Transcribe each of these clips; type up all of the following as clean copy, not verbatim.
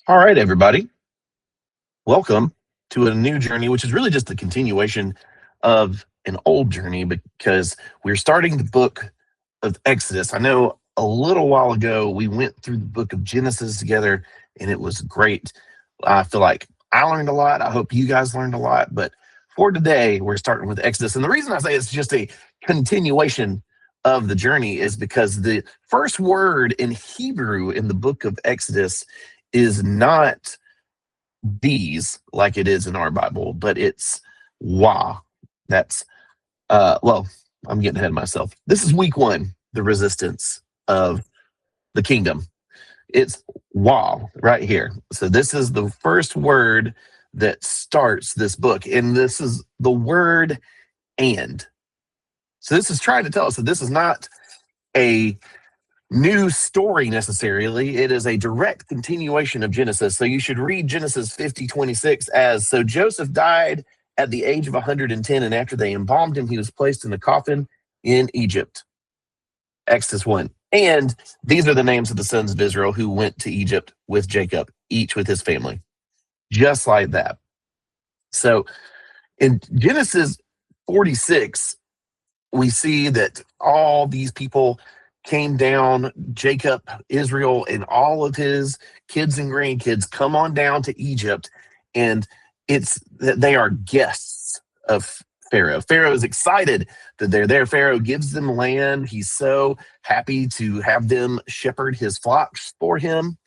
All right, everybody. Welcome to a new journey, which is really just a continuation of an old journey because we're starting the book of Exodus. I know a little while ago we went through the book of Genesis together and it was great. I feel like I learned a lot. I hope you guys learned a lot. But for today, we're starting with Exodus. And the reason I say it's just a continuation of the journey is because the first word in Hebrew in the book of Exodus is not these like it is in our Bible, but it's wah. That's well, I'm getting ahead of myself. This is week one, the resistance of the kingdom. It's wah right here. So this is the first word that starts this book, and this is the word and. So this is trying to tell us that this is not a new story necessarily. It is a direct continuation of Genesis. So you should read Genesis 50:26 as so Joseph died at the age of 110, and after they embalmed him, he was placed in a coffin in Egypt. Exodus 1. And these are the names of the sons of Israel who went to Egypt with Jacob, each with his family. Just like that. So in Genesis 46, we see that all these people came down, Jacob, Israel, and all of his kids and grandkids come on down to Egypt, and it's that they are guests of Pharaoh. Pharaoh is excited that they're there. Pharaoh gives them land. He's so happy to have them shepherd his flocks for him.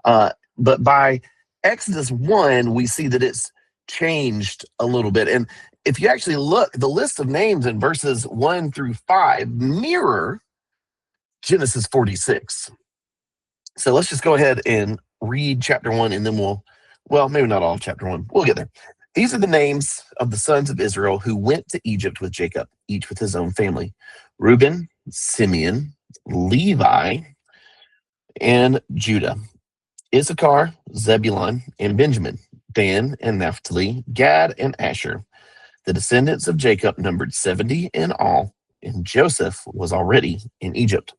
But by Exodus 1, we see that it's changed a little bit. And if you actually look, the list of names in verses 1 through 5 mirror Genesis 46. So let's just go ahead and read chapter 1 and then well, maybe not all of chapter 1. We'll get there. These are the names of the sons of Israel who went to Egypt with Jacob, each with his own family: Reuben, Simeon, Levi, and Judah, Issachar, Zebulun, and Benjamin, Dan and Naphtali, Gad and Asher. The descendants of Jacob numbered 70 in all, and Joseph was already in Egypt.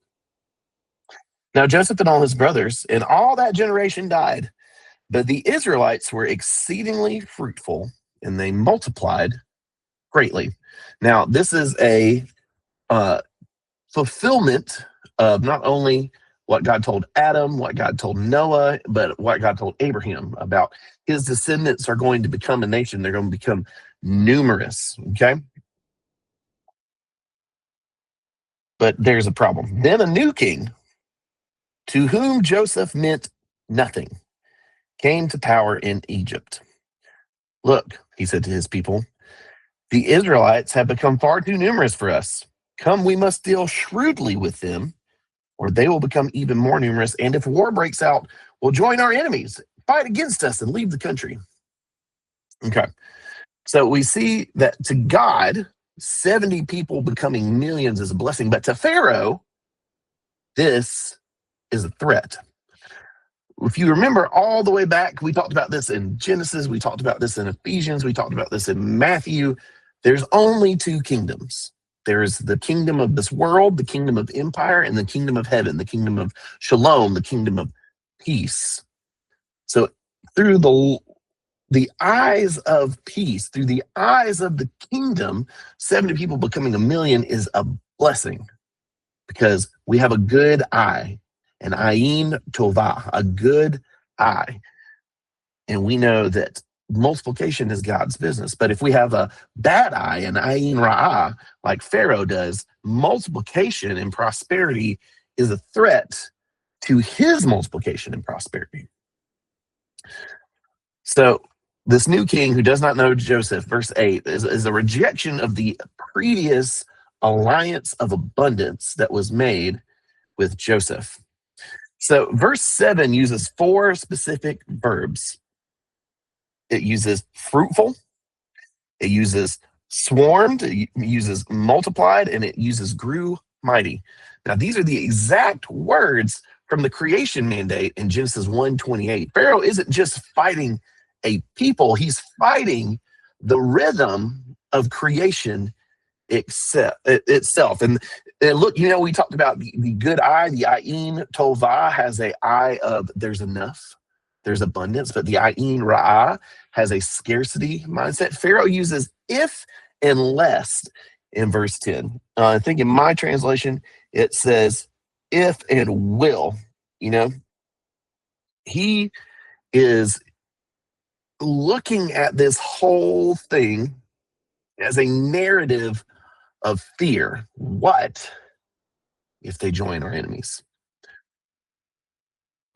Now Joseph and all his brothers and all that generation died, but the Israelites were exceedingly fruitful, and they multiplied greatly. Now this is a fulfillment of not only what God told Adam, what God told Noah, but what God told Abraham about his descendants are going to become a nation. They're going to become numerous. Okay. But there's a problem. Then a new king, to whom Joseph meant nothing, came to power in Egypt. Look, he said to his people, the Israelites have become far too numerous for us. Come, we must deal shrewdly with them, or they will become even more numerous. And if war breaks out, we'll join our enemies, fight against us, and leave the country. Okay. So we see that to God, 70 people becoming millions is a blessing. But to Pharaoh, this is a threat. If you remember all the way back, we talked about this in Genesis, we talked about this in Ephesians, we talked about this in Matthew. There's only two kingdoms. There's the kingdom of this world, the kingdom of empire, and the kingdom of heaven, the kingdom of shalom, the kingdom of peace. So through the eyes of peace, through the eyes of the kingdom, 70 people becoming a million is a blessing because we have a good eye, an ayin tovah, a good eye. And we know that multiplication is God's business. But if we have a bad eye, an ayin ra'ah, like Pharaoh does, multiplication and prosperity is a threat to his multiplication and prosperity. So this new king who does not know Joseph, verse 8, is a rejection of the previous alliance of abundance that was made with Joseph. So verse 7 uses 4 specific verbs. It uses fruitful, it uses swarmed, it uses multiplied, and it uses grew mighty. Now, these are the exact words from the creation mandate in Genesis 1:28. Pharaoh isn't just fighting a people, he's fighting the rhythm of creation itself. And look, we talked about the good eye, the ayin tovah has a eye of there's enough. there's abundance, but the Ayin Ra'ah has a scarcity mindset. Pharaoh uses if and lest in verse 10. I think in my translation, it says if and will. You know, he is looking at this whole thing as a narrative of fear. What if they join our enemies?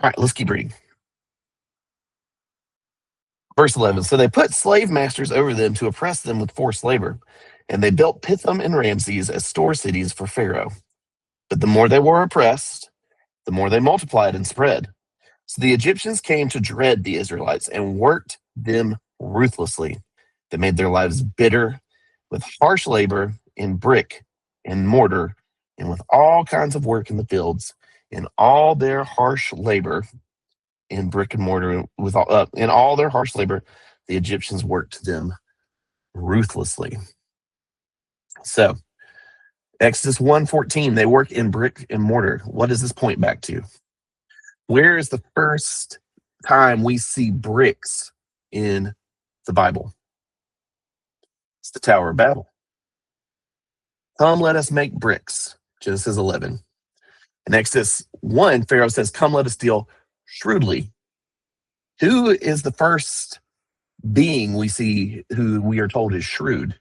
All right, let's keep reading. Verse 11. So they put slave masters over them to oppress them with forced labor, and they built Pithom and Ramses as store cities for Pharaoh. But the more they were oppressed, the more they multiplied and spread. So the Egyptians came to dread the Israelites and worked them ruthlessly. They made their lives bitter with harsh labor in brick and mortar and with all kinds of work in the fields. In all their harsh labor in brick and mortar, in all their harsh labor, the Egyptians worked them ruthlessly. So Exodus 1:14, they work in brick and mortar. What does this point back to? Where is the first time we see bricks in the Bible? It's the Tower of Babel. Come, let us make bricks. Genesis 11. In Exodus 1, Pharaoh says, come, let us deal shrewdly. Who is the first being we see who we are told is shrewd?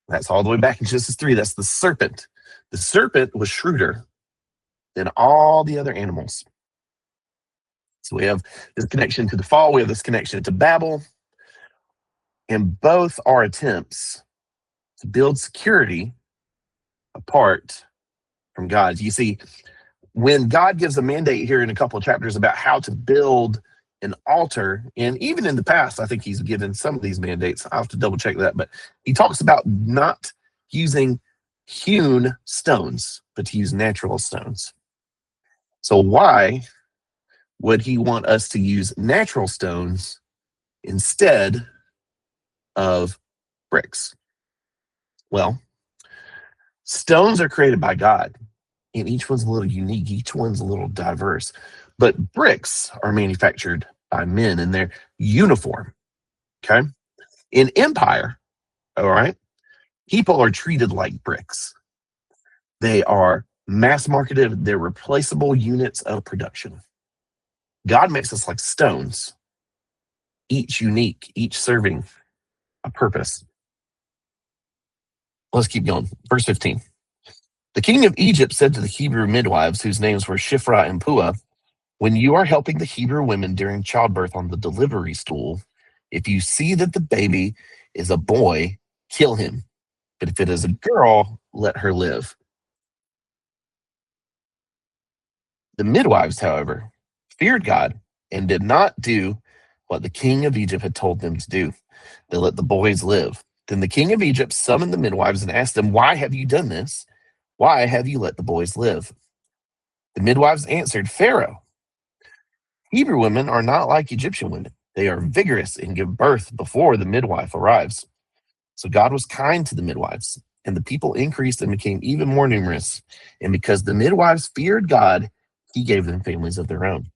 That's all the way back in Genesis 3. That's the serpent. The serpent was shrewder than all the other animals. So we have this connection to the fall. We have this connection to Babel. And both are attempts to build security apart from God. You see, when God gives a mandate here in a couple of chapters about how to build an altar, and even in the past, I think he's given some of these mandates. I'll have to double check that, but he talks about not using hewn stones, but to use natural stones. So why would he want us to use natural stones instead of bricks? Well, stones are created by God, and each one's a little unique. Each one's a little diverse. But bricks are manufactured by men, and they're uniform. Okay? In empire, all right, people are treated like bricks. They are mass marketed. They're replaceable units of production. God makes us like stones, each unique, each serving a purpose. Let's keep going. Verse 15. The king of Egypt said to the Hebrew midwives, whose names were Shiphrah and Puah, when you are helping the Hebrew women during childbirth on the delivery stool, if you see that the baby is a boy, kill him. But if it is a girl, let her live. The midwives, however, feared God and did not do what the king of Egypt had told them to do. They let the boys live. Then the king of Egypt summoned the midwives and asked them, why have you done this? Why have you let the boys live? The midwives answered, Pharaoh, Hebrew women are not like Egyptian women. They are vigorous and give birth before the midwife arrives. So God was kind to the midwives, and the people increased and became even more numerous. And because the midwives feared God, he gave them families of their own.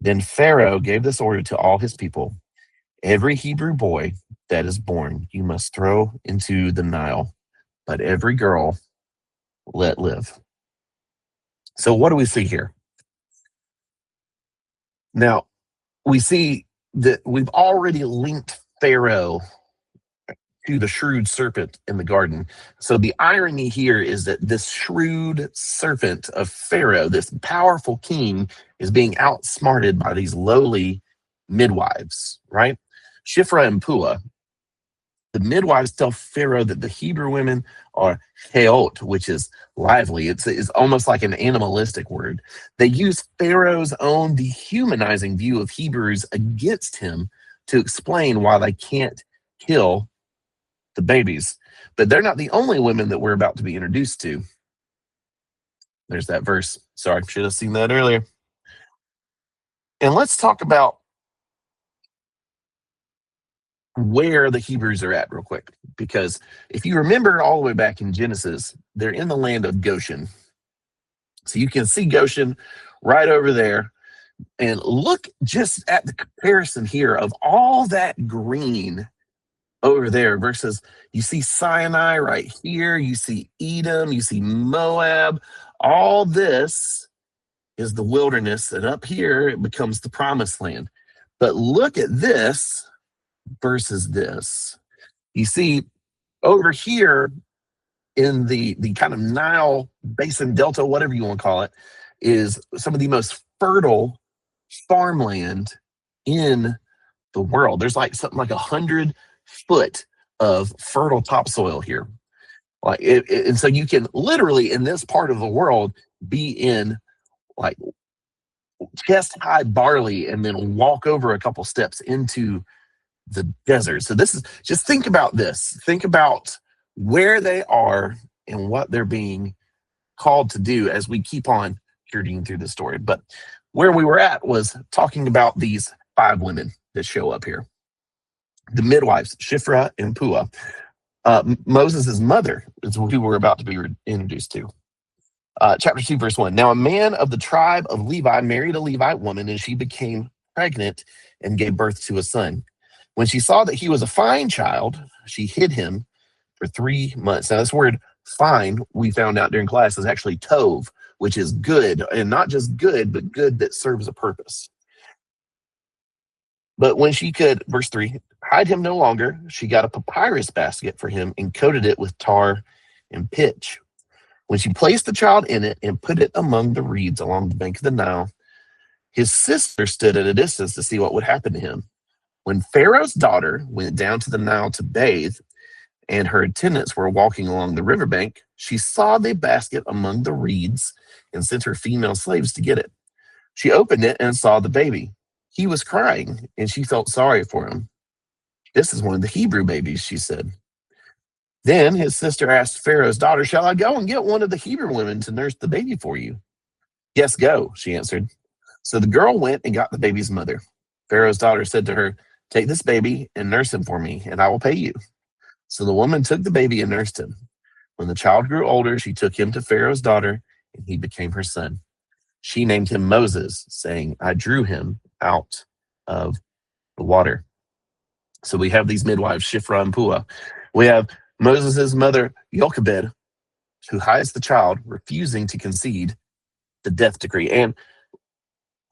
Then Pharaoh gave this order to all his people. Every Hebrew boy that is born, you must throw into the Nile, but every girl let live. So what do we see here? Now, we see that we've already linked Pharaoh to the shrewd serpent in the garden. So the irony here is that this shrewd serpent of Pharaoh, this powerful king, is being outsmarted by these lowly midwives, right? Shiphrah and Puah. The midwives tell Pharaoh that the Hebrew women are cheot, which is lively. It's almost like an animalistic word. They use Pharaoh's own dehumanizing view of Hebrews against him to explain why they can't kill the babies. But they're not the only women that we're about to be introduced to. There's that verse. Sorry, should have seen that earlier. And let's talk about where the Hebrews are at real quick, because if you remember all the way back in Genesis, they're in the land of Goshen. So you can see Goshen right over there. And look just at the comparison here of all that green over there versus you see Sinai right here, you see Edom, you see Moab. All this is the wilderness, and up here it becomes the promised land. But look at this versus this. You see, over here in the kind of Nile Basin Delta, whatever you want to call it, is some of the most fertile farmland in the world. There's like something like 100 foot of fertile topsoil here. And so you can literally in this part of the world be in like chest high barley and then walk over a couple steps into the desert. So this is just think about this. Think about where they are and what they're being called to do as we keep on journeying through the story. But where we were at was talking about these 5 women that show up here. The midwives, Shiphrah and Puah. Moses' mother is who we're about to be introduced to. Chapter 2, verse 1. Now a man of the tribe of Levi married a Levite woman, and she became pregnant and gave birth to a son. When she saw that he was a fine child, she hid him for 3 months. Now this word fine, we found out during class, is actually tov, which is good, and not just good, but good that serves a purpose. But when she could, verse 3, hide him no longer, she got a papyrus basket for him and coated it with tar and pitch. When she placed the child in it and put it among the reeds along the bank of the Nile, his sister stood at a distance to see what would happen to him. When Pharaoh's daughter went down to the Nile to bathe, and her attendants were walking along the riverbank, she saw the basket among the reeds and sent her female slaves to get it. She opened it and saw the baby. He was crying, and she felt sorry for him. This is one of the Hebrew babies, she said. Then his sister asked Pharaoh's daughter, shall I go and get one of the Hebrew women to nurse the baby for you? Yes, go, she answered. So the girl went and got the baby's mother. Pharaoh's daughter said to her, take this baby and nurse him for me, and I will pay you. So the woman took the baby and nursed him. When the child grew older, she took him to Pharaoh's daughter, and he became her son. She named him Moses, saying, I drew him out of the water. So we have these midwives, Shiphrah and Puah. We have Moses' mother, Jochebed, who hides the child, refusing to concede the death decree. And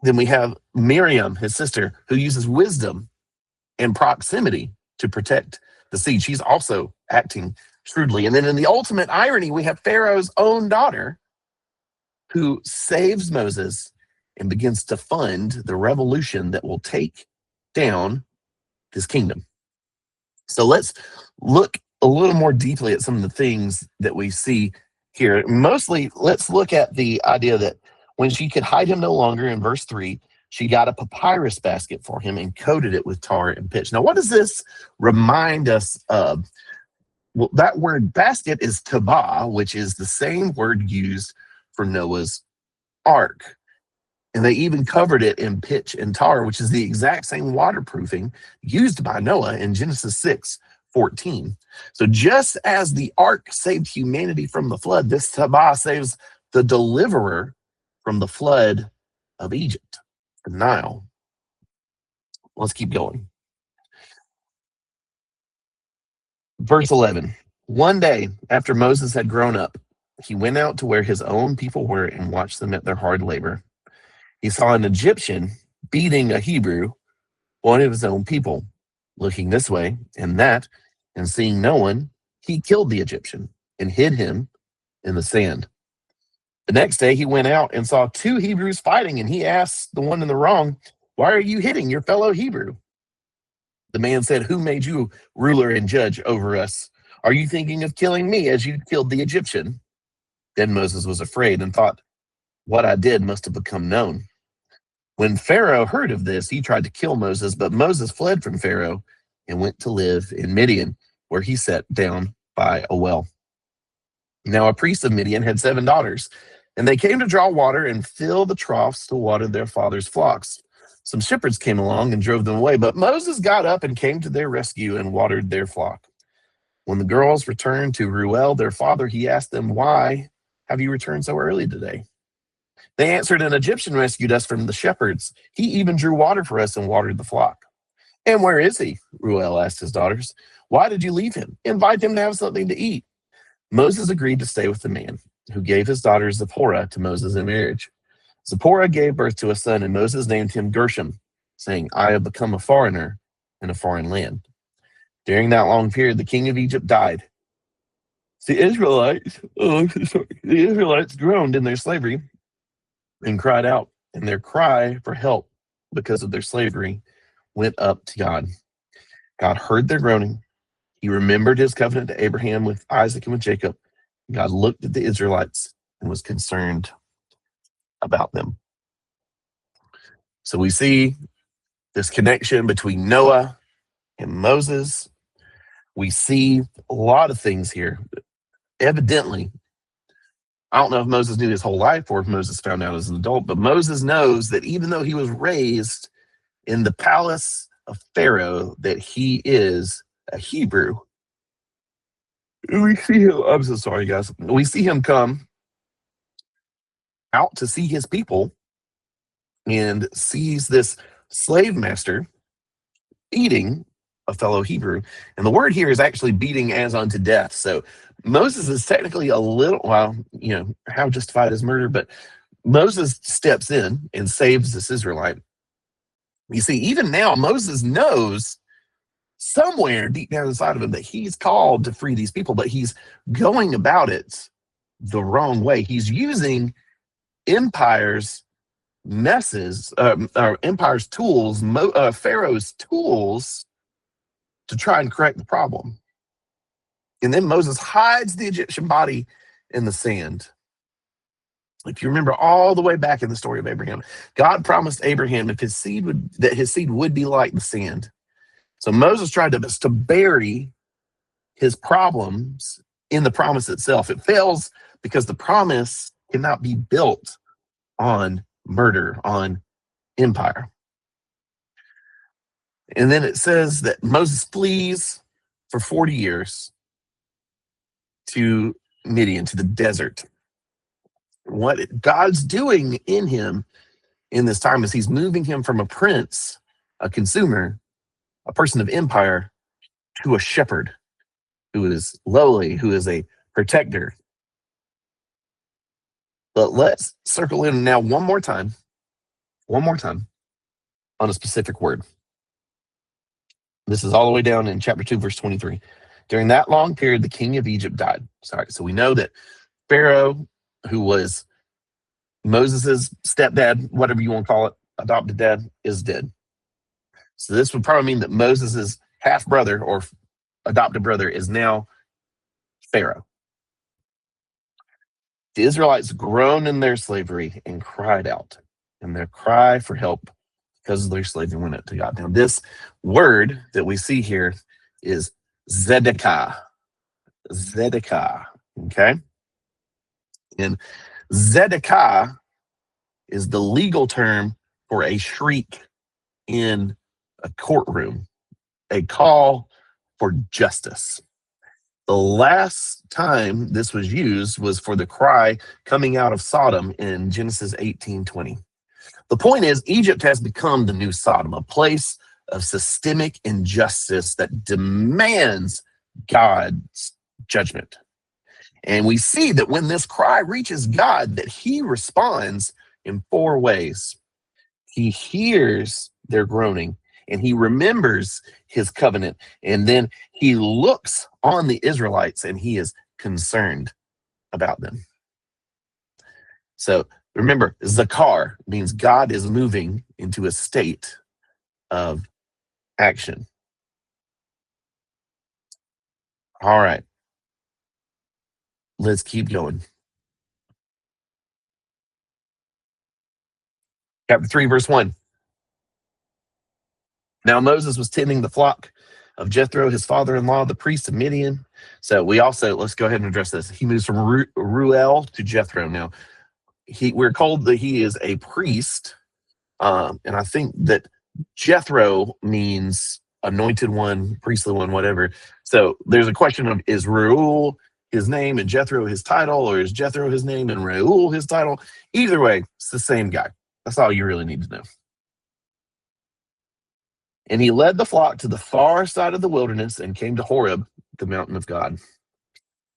then we have Miriam, his sister, who uses wisdom and proximity to protect the seed. She's also acting shrewdly. And then in the ultimate irony, we have Pharaoh's own daughter who saves Moses and begins to fund the revolution that will take down this kingdom. So let's look a little more deeply at some of the things that we see here. Mostly, let's look at the idea that when she could hide him no longer, in verse 3, she got a papyrus basket for him and coated it with tar and pitch. Now, what does this remind us of? Well, that word basket is tabah, which is the same word used for Noah's ark. And they even covered it in pitch and tar, which is the exact same waterproofing used by Noah in Genesis 6:14. So just as the ark saved humanity from the flood, this tabah saves the deliverer from the flood of Egypt, the Nile. Let's keep going. Verse 11. One day after Moses had grown up, he went out to where his own people were and watched them at their hard labor. He saw an Egyptian beating a Hebrew, one of his own people. Looking this way and that, and seeing no one, he killed the Egyptian and hid him in the sand. The next day he went out and saw 2 Hebrews fighting, and he asked the one in the wrong, why are you hitting your fellow Hebrew? The man said, who made you ruler and judge over us? Are you thinking of killing me as you killed the Egyptian? Then Moses was afraid and thought, what I did must have become known. When Pharaoh heard of this, he tried to kill Moses, but Moses fled from Pharaoh and went to live in Midian, where he sat down by a well. Now a priest of Midian had 7 daughters, and they came to draw water and fill the troughs to water their father's flocks. Some shepherds came along and drove them away, but Moses got up and came to their rescue and watered their flock. When the girls returned to Reuel, their father, he asked them, why have you returned so early today? They answered, an Egyptian rescued us from the shepherds. He even drew water for us and watered the flock. And where is he? Ruel asked his daughters. Why did you leave him? Invite him to have something to eat. Moses agreed to stay with the man, who gave his daughter Zipporah to Moses in marriage. Zipporah gave birth to a son, and Moses named him Gershom, saying, I have become a foreigner in a foreign land. During that long period, the king of Egypt died. The Israelites groaned in their slavery and cried out, and their cry for help because of their slavery went up to God. God heard their groaning. He remembered his covenant to Abraham with Isaac and with Jacob. God looked at the Israelites and was concerned about them. So we see this connection between Noah and Moses. We see a lot of things here. Evidently, I don't know if Moses knew his whole life or if Moses found out as an adult, but Moses knows that even though he was raised in the palace of Pharaoh, that he is a Hebrew. We see him, I'm so sorry, guys. We see him come out to see his people and sees this slave master beating a fellow Hebrew. And the word here is actually beating as unto death. So Moses is technically a little, well, how justified is murder? But Moses steps in and saves this Israelite. You see, even now, Moses knows somewhere deep down inside of him that he's called to free these people, but he's going about it the wrong way. He's using empire's messes, empire's tools, Pharaoh's tools to try and correct the problem. And then Moses hides the Egyptian body in the sand. If you remember all the way back in the story of Abraham, God promised Abraham that his seed would be like the sand. So Moses tried to bury his problems in the promise itself. It fails because the promise cannot be built on murder, on empire. And then it says that Moses flees for 40 years to Midian, to the desert. What God's doing in him in this time is he's moving him from a prince, a consumer, a person of empire, to a shepherd who is lowly, who is a protector. But let's circle in now one more time on a specific word. This is all the way down in chapter 2, verse 23. During that long period, the king of Egypt died. So we know that Pharaoh, who was Moses' stepdad, whatever you want to call it, adopted dad, is dead. So this would probably mean that Moses' half-brother or adopted brother is now Pharaoh. The Israelites groaned in their slavery and cried out, and their cry for help because of their slavery went up to God. Now, this word that we see here is Zedekah. Zedekah, okay? And Zedekah is the legal term for a shriek in a courtroom, a call for justice. The last time this was used was for the cry coming out of Sodom in Genesis 18:20. The point is, Egypt has become the new Sodom, a place of systemic injustice that demands God's judgment. And we see that when this cry reaches God, that he responds in 4 ways. He hears their groaning, and he remembers his covenant, and then he looks on the Israelites, and he is concerned about them. So remember, Zakar means God is moving into a state of action. All right. Let's keep going. Chapter 3, verse 1. Now Moses was tending the flock of Jethro, his father-in-law, the priest of Midian. So let's go ahead and address this. He moves from Ruel to Jethro. Now, we're told that he is a priest, and I think that Jethro means anointed one, priestly one, whatever. So there's a question of, is Reuel his name and Jethro his title, or is Jethro his name and Reuel his title? Either way, it's the same guy. That's all you really need to know. And he led the flock to the far side of the wilderness and came to Horeb, the mountain of God.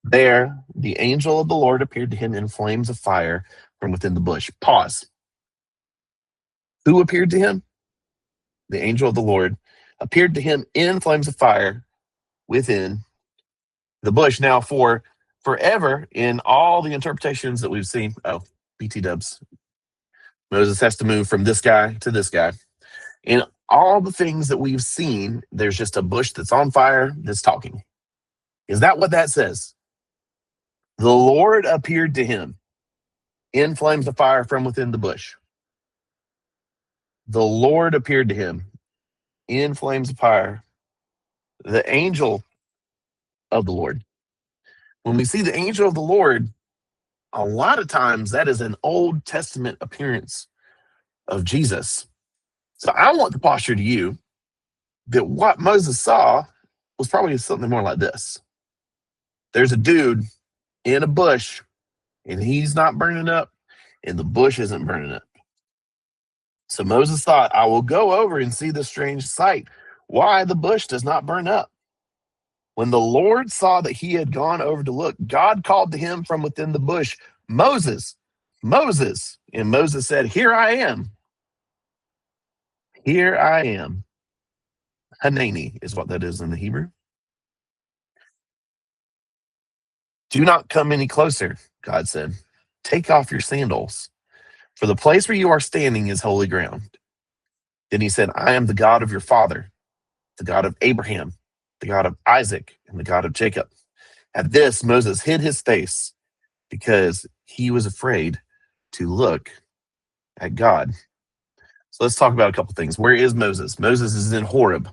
There, the angel of the Lord appeared to him in flames of fire from within the bush. Pause. Who appeared to him? The angel of the Lord appeared to him in flames of fire within the bush. Now, for forever, in all the interpretations that we've seen, BT dubs, Moses has to move from this guy to this guy. In all the things that we've seen, there's just a bush that's on fire that's talking. Is that what that says? The Lord appeared to him in flames of fire from within the bush. The Lord appeared to him in flames of fire. The angel of the Lord. When we see the angel of the Lord, a lot of times that is an Old Testament appearance of Jesus. So I want to posture to you that what Moses saw was probably something more like this. There's a dude in a bush, and he's not burning up, and the bush isn't burning up. So Moses thought, I will go over and see this strange sight, why the bush does not burn up. When the Lord saw that he had gone over to look, God called to him from within the bush, Moses, Moses. And Moses said, here I am. Here I am. Hanani is what that is in the Hebrew. Do not come any closer, God said. Take off your sandals, for the place where you are standing is holy ground. Then he said, I am the God of your father, the God of Abraham, the God of Isaac, and the God of Jacob. At this, Moses hid his face because he was afraid to look at God. So let's talk about a couple things. Where is Moses? Moses is in Horeb,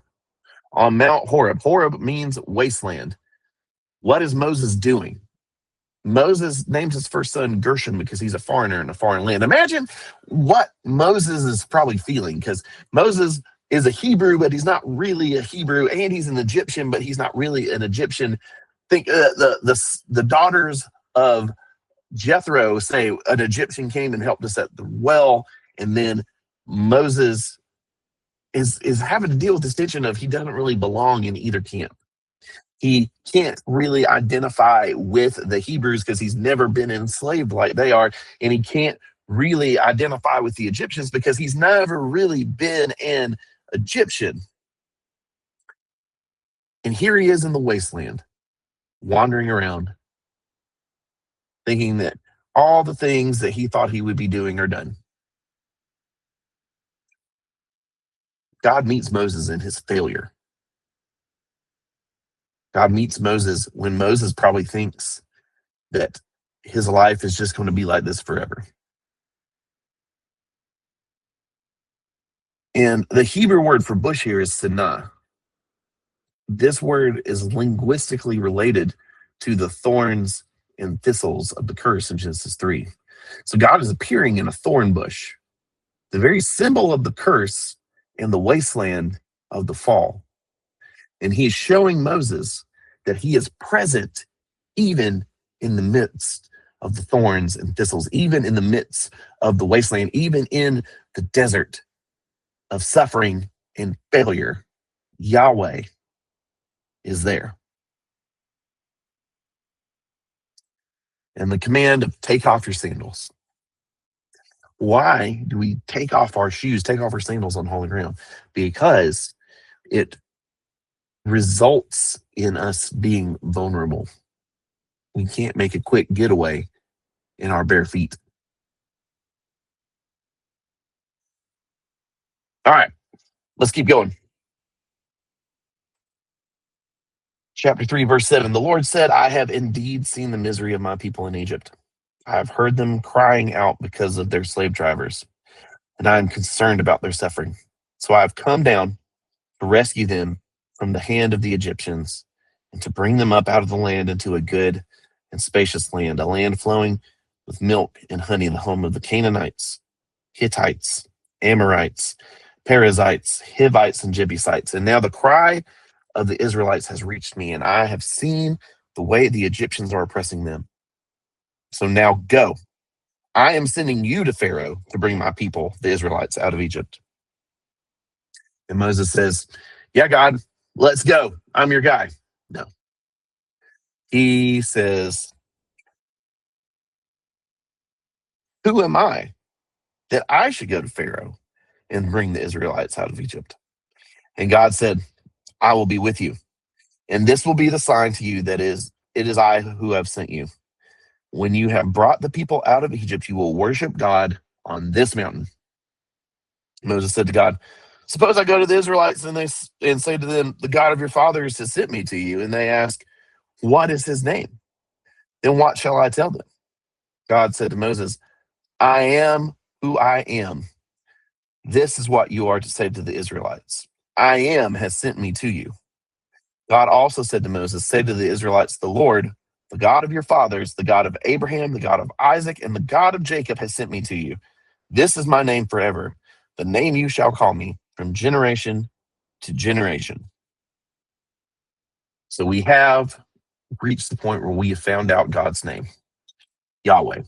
on Mount Horeb. Horeb means wasteland. What is Moses doing? Moses names his first son Gershom because he's a foreigner in a foreign land. Imagine what Moses is probably feeling, because Moses is a Hebrew, but he's not really a Hebrew, and he's an Egyptian, but he's not really an Egyptian. Think the daughters of Jethro say an Egyptian came and helped us at the well, and then Moses is having to deal with this tension of he doesn't really belong in either camp. He can't really identify with the Hebrews because he's never been enslaved like they are, and he can't really identify with the Egyptians because he's never really been an Egyptian. And here he is in the wasteland, wandering around, thinking that all the things that he thought he would be doing are done. God meets Moses in his failure. God meets Moses when Moses probably thinks that his life is just going to be like this forever. And the Hebrew word for bush here is Sinah. This word is linguistically related to the thorns and thistles of the curse in Genesis 3. So God is appearing in a thorn bush, the very symbol of the curse and the wasteland of the fall. And he's showing Moses that he is present even in the midst of the thorns and thistles, even in the midst of the wasteland, even in the desert of suffering and failure. Yahweh is there. And the command of take off your sandals. Why do we take off our shoes, take off our sandals on holy ground? Because it results in us being vulnerable. We can't make a quick getaway in our bare feet. All right, let's keep going. Chapter 3, verse 7. The Lord said, I have indeed seen the misery of my people in Egypt. I have heard them crying out because of their slave drivers, and I am concerned about their suffering. So I have come down to rescue them from the hand of the Egyptians and to bring them up out of the land into a good and spacious land, a land flowing with milk and honey, the home of the Canaanites, Hittites, Amorites, Perizzites, Hivites, and Jebusites. And now the cry of the Israelites has reached me, and I have seen the way the Egyptians are oppressing them. So now go. I am sending you to Pharaoh to bring my people, the Israelites, out of Egypt. And Moses says, yeah, God, let's go. I'm your guy. No. He says, who am I that I should go to Pharaoh and bring the Israelites out of Egypt? And God said, I will be with you. And this will be the sign to you that it is I who have sent you. When you have brought the people out of Egypt, you will worship God on this mountain. Moses said to God, suppose I go to the Israelites and say to them, the God of your fathers has sent me to you. And they ask, what is his name? Then what shall I tell them? God said to Moses, I am who I am. This is what you are to say to the Israelites. I am has sent me to you. God also said to Moses, say to the Israelites, the Lord, the God of your fathers, the God of Abraham, the God of Isaac, and the God of Jacob has sent me to you. This is my name forever, the name you shall call me from generation to generation. So we have reached the point where we have found out God's name, Yahweh,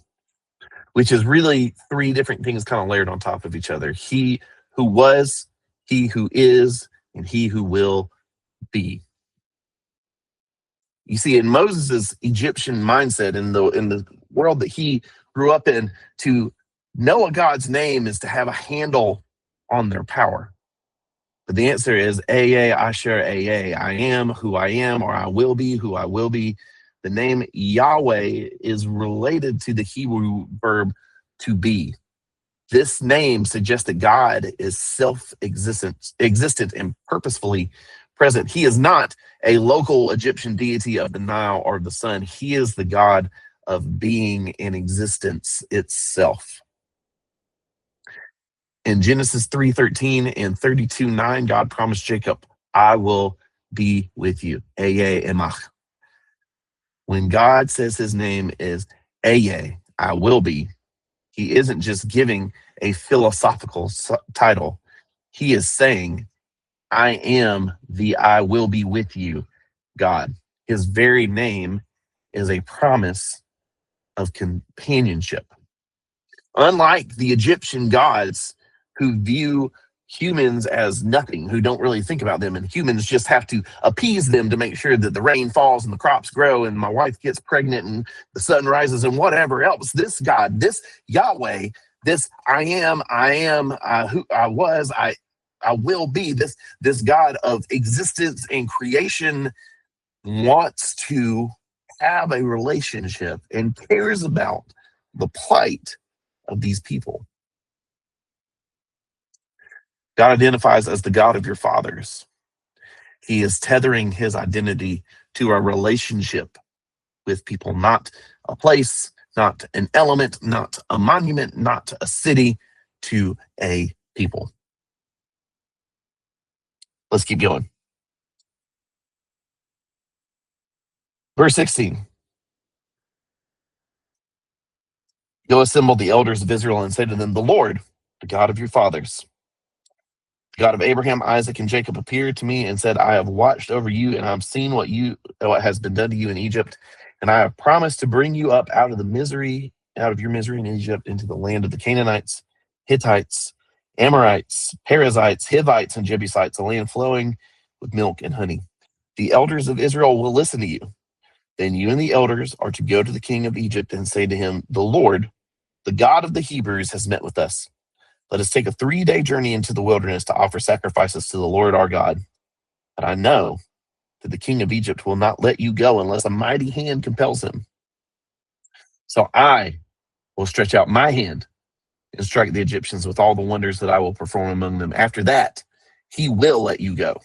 which is really three different things kind of layered on top of each other. He who was, he who is, and he who will be. You see, in Moses' Egyptian mindset, in the world that he grew up in, to know a God's name is to have a handle on their power. But the answer is Aa, Asher, Aa. I am who I am, or I will be who I will be. The name Yahweh is related to the Hebrew verb to be. This name suggests that God is existent and purposefully present. He is not a local Egyptian deity of the Nile or the sun. He is the God of being and existence itself. In Genesis 3:13 and 32:9, God promised Jacob, I will be with you. Eye Emach. When God says his name is Eye, I will be, he isn't just giving a philosophical title. He is saying, I am the I will be with you God. His very name is a promise of companionship. Unlike the Egyptian gods who view humans as nothing, who don't really think about them, and humans just have to appease them to make sure that the rain falls and the crops grow and my wife gets pregnant and the sun rises and whatever else. This God, this Yahweh, this I am, who I was, I will be, this God of existence and creation wants to have a relationship and cares about the plight of these people. God identifies as the God of your fathers. He is tethering his identity to a relationship with people, not a place, not an element, not a monument, not a city, to a people. Let's keep going. Verse 16. Go assemble the elders of Israel and say to them, the Lord, the God of your fathers, the God of Abraham, Isaac, and Jacob appeared to me and said, I have watched over you and I've seen what has been done to you in Egypt. And I have promised to bring you up out of your misery in Egypt into the land of the Canaanites, Hittites, Amorites, Perizzites, Hivites, and Jebusites, a land flowing with milk and honey. The elders of Israel will listen to you. Then you and the elders are to go to the king of Egypt and say to him, the Lord, the God of the Hebrews, has met with us. Let us take a 3-day journey into the wilderness to offer sacrifices to the Lord our God. But I know that the king of Egypt will not let you go unless a mighty hand compels him. So I will stretch out my hand and strike the Egyptians with all the wonders that I will perform among them. After that, he will let you go.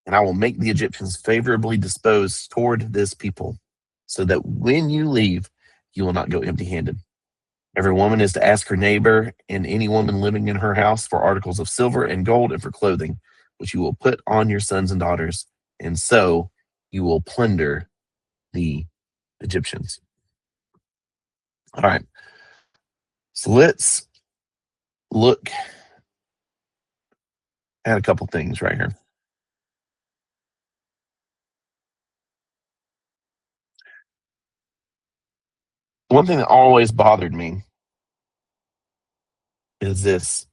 And I will make the Egyptians favorably disposed toward this people, so that when you leave, you will not go empty-handed. Every woman is to ask her neighbor and any woman living in her house for articles of silver and gold and for clothing, which you will put on your sons and daughters, and so you will plunder the Egyptians. All right. So let's look at a couple things right here. One thing that always bothered me is this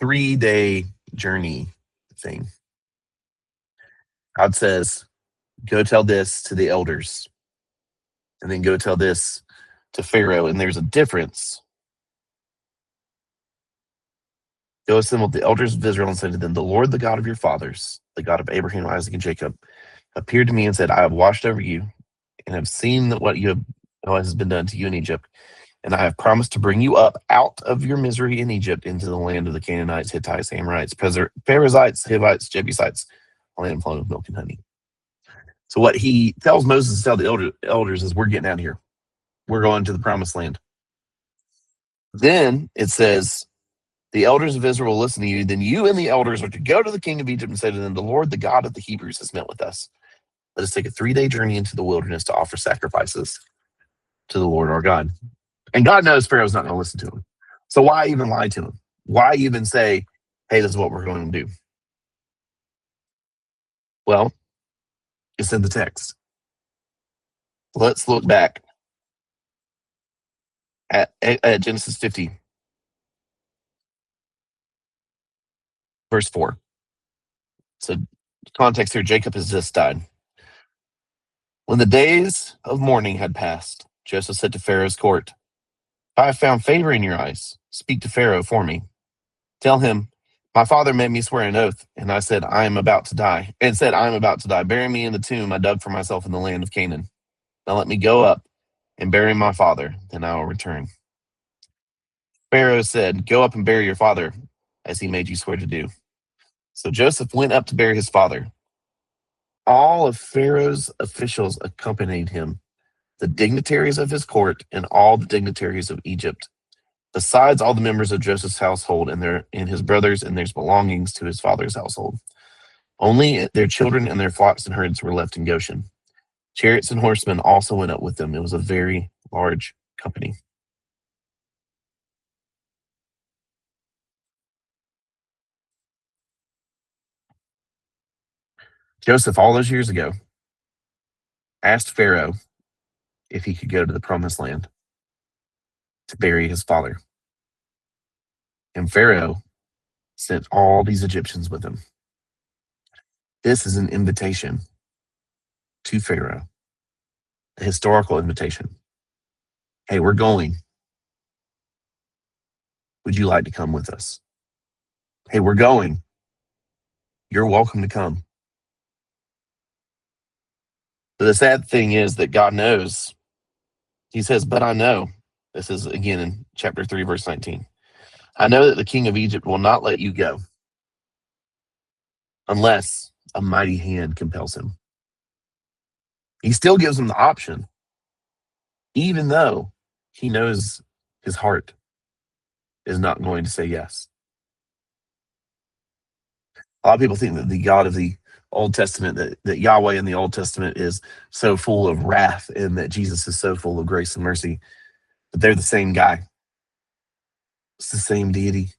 3-day journey thing. God says, go tell this to the elders, and then go tell this to Pharaoh. And there's a difference. Go assemble the elders of Israel and say to them, the Lord, the God of your fathers, the God of Abraham, Isaac, and Jacob, appeared to me and said, I have watched over you and have seen that what has been done to you in Egypt. And I have promised to bring you up out of your misery in Egypt into the land of the Canaanites, Hittites, Amorites, Perizzites, Hivites, Jebusites, a land flowing with milk and honey. So what he tells Moses to tell the elders is, we're getting out of here. We're going to the promised land. Then it says, the elders of Israel will listen to you. Then you and the elders are to go to the king of Egypt and say to them, the Lord, the God of the Hebrews, has met with us. Let us take a 3-day journey into the wilderness to offer sacrifices to the Lord our God. And God knows Pharaoh's not going to listen to him. So why even lie to him? Why even say, hey, this is what we're going to do? Well, it's in the text. Let's look back at Genesis 50, verse 4. So context here, Jacob has just died. When the days of mourning had passed, Joseph said to Pharaoh's court, if I have found favor in your eyes, speak to Pharaoh for me. Tell him, my father made me swear an oath, and I said, I am about to die. Bury me in the tomb I dug for myself in the land of Canaan. Now let me go up and bury my father, then I will return. Pharaoh said, go up and bury your father, as he made you swear to do. So Joseph went up to bury his father. All of Pharaoh's officials accompanied him, the dignitaries of his court and all the dignitaries of Egypt, besides all the members of Joseph's household and his brothers and their belongings to his father's household. Only their children and their flocks and herds were left in Goshen. Chariots and horsemen also went up with them. It was a very large company. Joseph, all those years ago, asked Pharaoh if he could go to the promised land to bury his father. And Pharaoh sent all these Egyptians with him. This is an invitation to Pharaoh, a historical invitation. Hey, we're going. Would you like to come with us? Hey, we're going. You're welcome to come. But the sad thing is that God knows. He says, but I know. This is again in chapter 3, verse 19. I know that the king of Egypt will not let you go unless a mighty hand compels him. He still gives him the option, even though he knows his heart is not going to say yes. A lot of people think that the God of the Old Testament, that Yahweh in the Old Testament is so full of wrath and that Jesus is so full of grace and mercy, but they're the same guy. It's the same deity.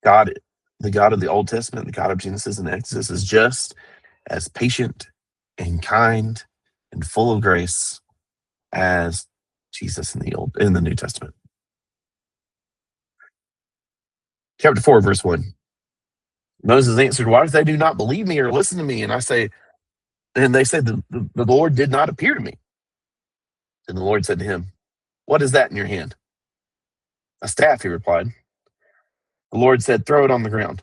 God, the God of the Old Testament, the God of Genesis and Exodus, is just as patient and kind and full of grace as Jesus in the New Testament. Chapter 4, verse 1. Moses answered, why do they do not believe me or listen to me? And they said, the Lord did not appear to me. And the Lord said to him, what is that in your hand? A staff, he replied. The Lord said, throw it on the ground.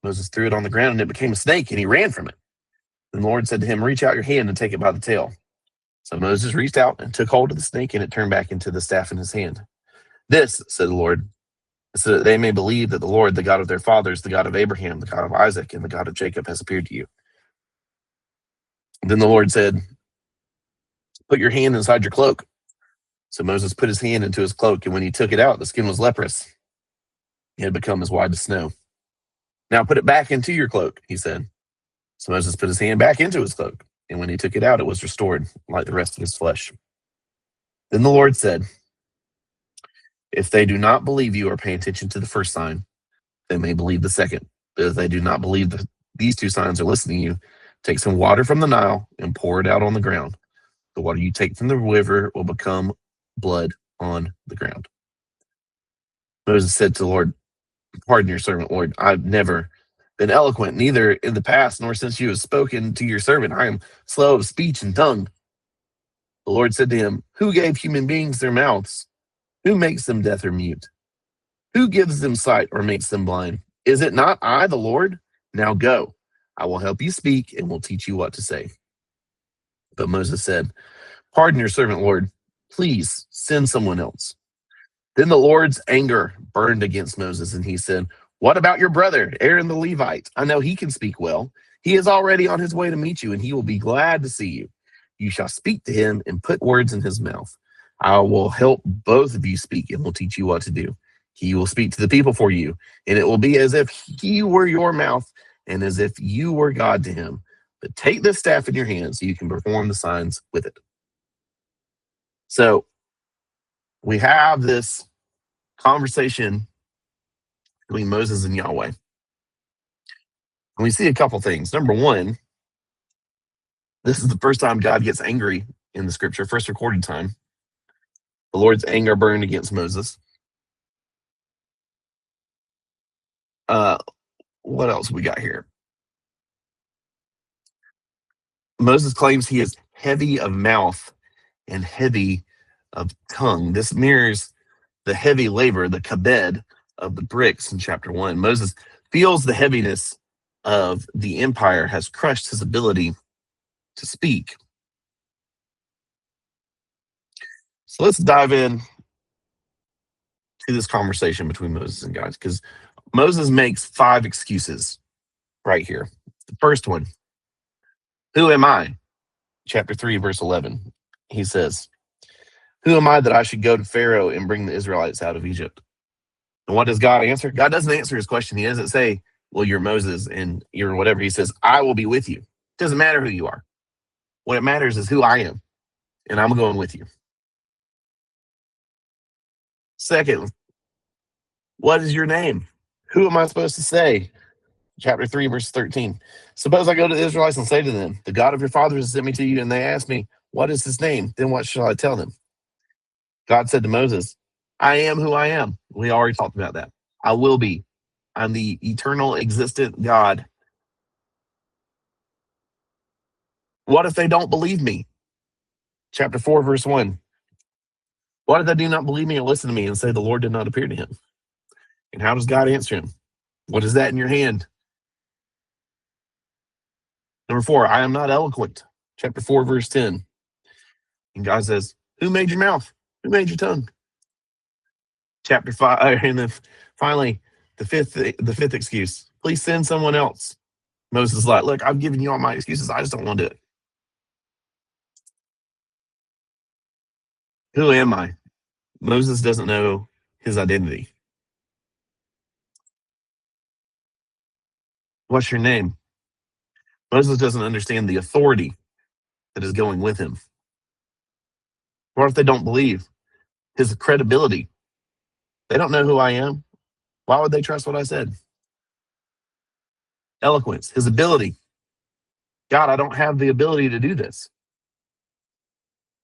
Moses threw it on the ground and it became a snake and he ran from it. And the Lord said to him, reach out your hand and take it by the tail. So Moses reached out and took hold of the snake and it turned back into the staff in his hand. This, said the Lord, so that they may believe that the Lord, the God of their fathers, the God of Abraham, the God of Isaac, and the God of Jacob has appeared to you. And then the Lord said, put your hand inside your cloak. So Moses put his hand into his cloak, and when he took it out, the skin was leprous. It had become as white as snow. Now put it back into your cloak, he said. So Moses put his hand back into his cloak, and when he took it out, it was restored like the rest of his flesh. Then the Lord said, if they do not believe you or pay attention to the first sign, they may believe the second. But if they do not believe these two signs or listen to you, take some water from the Nile and pour it out on the ground. The water you take from the river will become blood on the ground. Moses said to the Lord, pardon your servant, Lord. I've never been eloquent, neither in the past nor since you have spoken to your servant. I am slow of speech and tongue. The Lord said to him, who gave human beings their mouths? Who makes them deaf or mute? Who gives them sight or makes them blind? Is it not I, the Lord? Now go. I will help you speak and will teach you what to say. But Moses said, pardon your servant, Lord. Please send someone else. Then the Lord's anger burned against Moses, and he said, what about your brother, Aaron the Levite? I know he can speak well. He is already on his way to meet you, and he will be glad to see you. You shall speak to him and put words in his mouth. I will help both of you speak and will teach you what to do. He will speak to the people for you, and it will be as if he were your mouth and as if you were God to him. But take this staff in your hand so you can perform the signs with it. So we have this conversation between Moses and Yahweh. And we see a couple things. Number one, this is the first time God gets angry in the scripture, first recorded time. The Lord's anger burned against Moses. What else we got here? Moses claims he is heavy of mouth and heavy of tongue. This mirrors the heavy labor, the kabed of the bricks in chapter 1. Moses feels the heaviness of the empire has crushed his ability to speak. So let's dive in to this conversation between Moses and God, because Moses makes 5 excuses right here. The first one, who am I? Chapter 3, verse 11. He says, who am I that I should go to Pharaoh and bring the Israelites out of Egypt? And what does God answer? God doesn't answer his question. He doesn't say, well, you're Moses and you're whatever. He says, I will be with you. It doesn't matter who you are. What it matters is who I am, and I'm going with you. Second, what is your name? Who am I supposed to say? Chapter 3, verse 13. Suppose I go to the Israelites and say to them, the God of your fathers has sent me to you, and they ask me, what is his name? Then what shall I tell them? God said to Moses, I am who I am. We already talked about that. I will be. I'm the eternal, existent God. What if they don't believe me? Chapter 4, verse 1. What if they do not believe me and listen to me and say the Lord did not appear to him? And how does God answer him? What is that in your hand? Number 4, I am not eloquent. Chapter 4, verse 10. And God says, who made your mouth? Who made your tongue? Chapter 5, and then finally, the fifth excuse. Please send someone else. Moses is like, look, I've given you all my excuses. I just don't want to do it. Who am I? Moses doesn't know his identity. What's your name? Moses doesn't understand the authority that is going with him. What if they don't believe? His credibility. They don't know who I am. Why would they trust what I said? Eloquence, his ability. God, I don't have the ability to do this.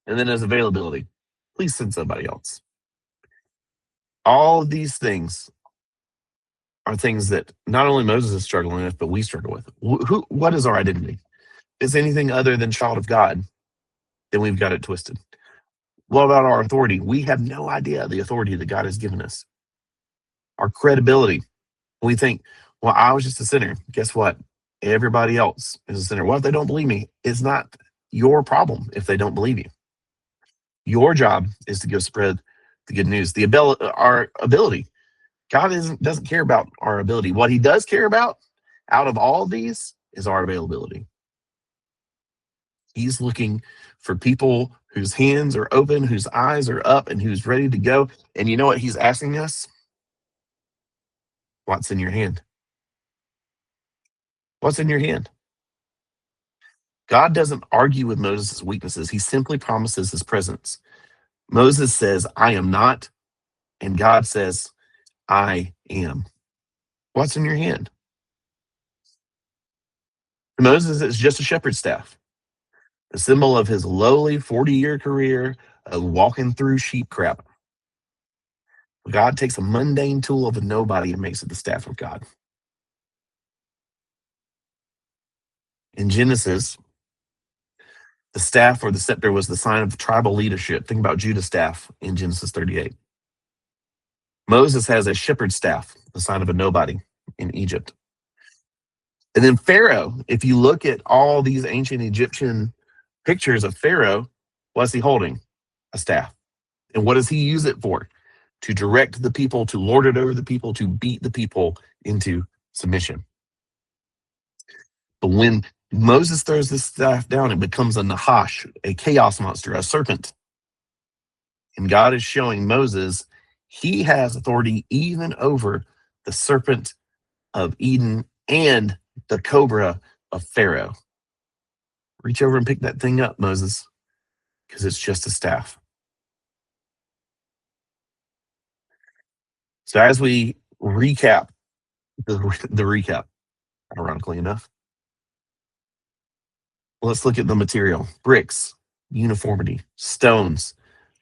And then his availability. Please send somebody else. All of these things are things that not only Moses is struggling with, but we struggle with. What is our identity? If it's anything other than child of God, then we've got it twisted. What about our authority? We have no idea the authority that God has given us. Our credibility. We think, well, I was just a sinner. Guess what? Everybody else is a sinner. What if they don't believe me? It's not your problem if they don't believe you. Your job is to go spread the good news. Our ability. God doesn't care about our ability. What he does care about out of all of these is our availability. He's looking for people whose hands are open, whose eyes are up, and who's ready to go. And you know what he's asking us? What's in your hand? What's in your hand? God doesn't argue with Moses' weaknesses. He simply promises his presence. Moses says, I am not. And God says, I am. What's in your hand? Moses is just a shepherd's staff. a symbol of his lowly 40-year career of walking through sheep crap. God takes a mundane tool of a nobody and makes it the staff of God. In Genesis, the staff or the scepter was the sign of tribal leadership. Think about Judah's staff in Genesis 38. Moses has a shepherd's staff, the sign of a nobody in Egypt. And then Pharaoh, if you look at all these ancient Egyptian pictures of Pharaoh, what's he holding? A staff. And what does he use it for? To direct the people, to lord it over the people, to beat the people into submission. But when Moses throws this staff down, it becomes a Nahash, a chaos monster, a serpent. And God is showing Moses he has authority even over the serpent of Eden and the cobra of Pharaoh. Reach over and pick that thing up, Moses, because it's just a staff. So as we recap the recap, ironically enough, let's look at the material. Bricks, uniformity. Stones,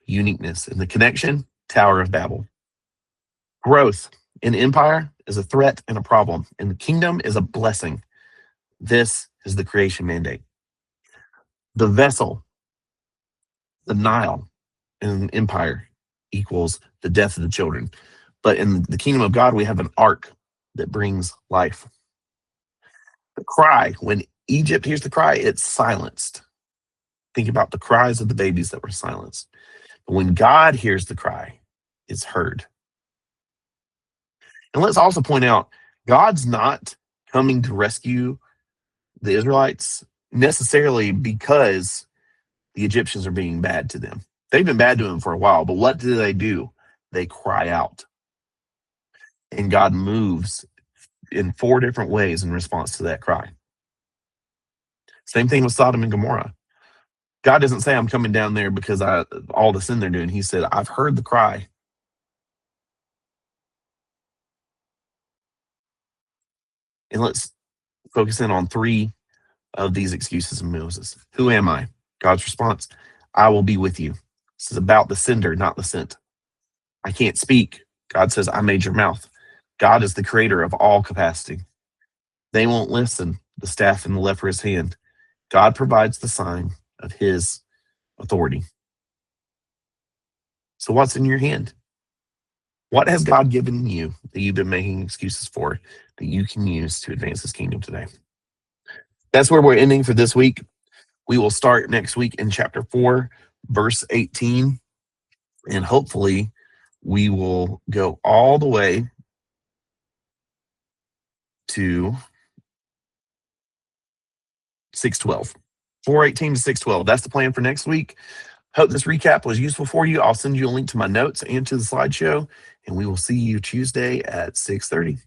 uniqueness. And the connection, Tower of Babel. Growth in empire is a threat and a problem. And the kingdom is a blessing. This is the creation mandate. The vessel, the Nile in empire equals the death of the children. But in the kingdom of God, we have an ark that brings life. The cry, when Egypt hears the cry, it's silenced. Think about the cries of the babies that were silenced. But when God hears the cry, it's heard. And let's also point out, God's not coming to rescue the Israelites necessarily because the Egyptians are being bad to them. They've been bad to them for a while, but what do? They cry out. And God moves in 4 different ways in response to that cry. Same thing with Sodom and Gomorrah. God doesn't say, I'm coming down there because all the sin they're doing. He said, I've heard the cry. And let's focus in on 3 of these excuses of Moses. Who am I? God's response, I will be with you. This is about the sender, not the sent. I can't speak. God says, I made your mouth. God is the creator of all capacity. They won't listen. The staff in the leprous hand. God provides the sign of his authority. So what's in your hand? What has God given you that you've been making excuses for that you can use to advance his kingdom today? That's where we're ending for this week. We will start next week in chapter 4, verse 18. And hopefully we will go all the way to 6:12. 4:18 to 6:12. That's the plan for next week. Hope this recap was useful for you. I'll send you a link to my notes and to the slideshow, and we will see you Tuesday at 6:30.